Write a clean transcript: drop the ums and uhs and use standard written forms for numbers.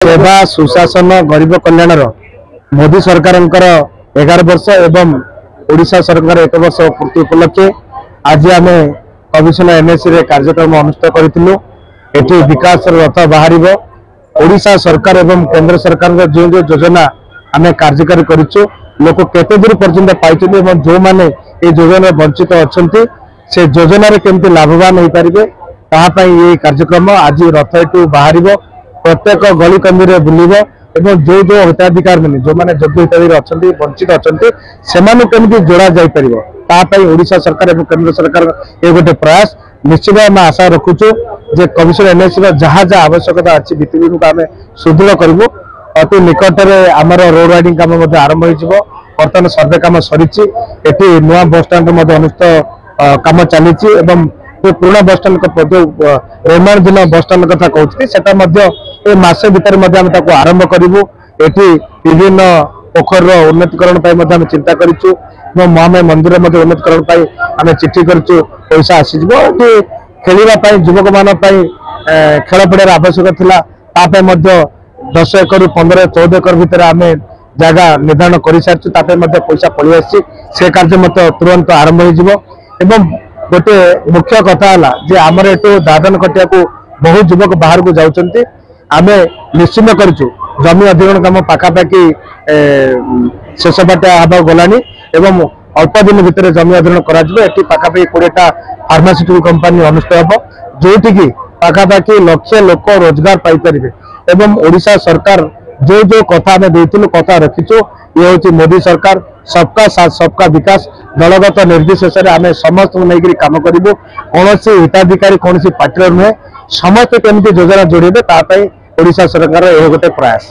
सेवा सुशासन गरीब कल्याण मोदी सरकार 11 वर्ष एवं ओडिशा सरकार 1 वर्ष पूर्ति उपलक्षे आज आम कमिशन एनएससी कार्यक्रम अनुष्ठित करूँ। एटी विकास रथ बाहर ओडिशा सरकार एवं केंद्र सरकार जो जो योजना आम कार्यकारी करूँ लोक केते दूर पर्यंत पाई जो मैंने ये योजना वंचित अच्छा से योजन केमती लाभवान हो पारे ये कार्यक्रम आज रथ यू बाहर प्रत्येक गली कंदी बुलब एवं जो जो हिताधिकार मैंने जो मैंने योग्य हिताधिकारी अच्छा वंचित अच्छा से केमती जोड़ा जापर ओडिशा सरकार और केंद्र सरकार ये गोटे प्रयास निश्चित आम आशा रखुचु जे कमिशन एनएससी जहाँ जहाँ आवश्यकता अच्छी भित्तिभूमि को आम सुदृढ़ करूँ। अति निकट में आमर रोड राइडिंग काम आरंभ हो बर्तमान सर्वे काम सरी नुआ बस स्टाण्ड अनुष्ठित काम चली पुराना बस स्टाण्ड रेमाणधीन बस स्टाण्ड कथा कहते मसे भितर आरंभ करूँ। एटी विभिन्न पोखर उन्नतीकरण चिंता करूँ। महामाया मंदिर उन्नतीकरण आम चिठी करूँ पैसा आसीज खेलवाई युवक मान खेल पड़ियार आवश्यक था 10 एकर 15 14 एकर भितर आम जगह निर्धारण कर सारी पैसा पलि आसी से कार्य तुरंत आरंभ हो। गोटे मुख्य कथा है आमर एटू दादन कटिया को बहुत युवक बाहर को जाऊँच आम निश्चिंत करूँ जमी अधिग्रहण काम पाखापाखि शेष बाटा हवा गलानी एवं अल्प दिन भितर जमी अधिग्रहण कर पाखापाखि 20टा फार्मास्यूटिकल कंपनी अनुष्ठित हम जोटि पाखापाखि लक्ष लोक रोजगार पाइपर एवं ओडिशा सरकार जो जो कथा आम देलु कथा रखीचु ये हूँ मोदी सरकार सबका साथ सबका विकास दलगत निर्देश आम समस्त नहीं कम करूँ। कौन हिताधिकारी कौन पार्टी नुहे समस्त केमती योजना जोड़े ओडिशा सरकार यह गोटे प्रयास।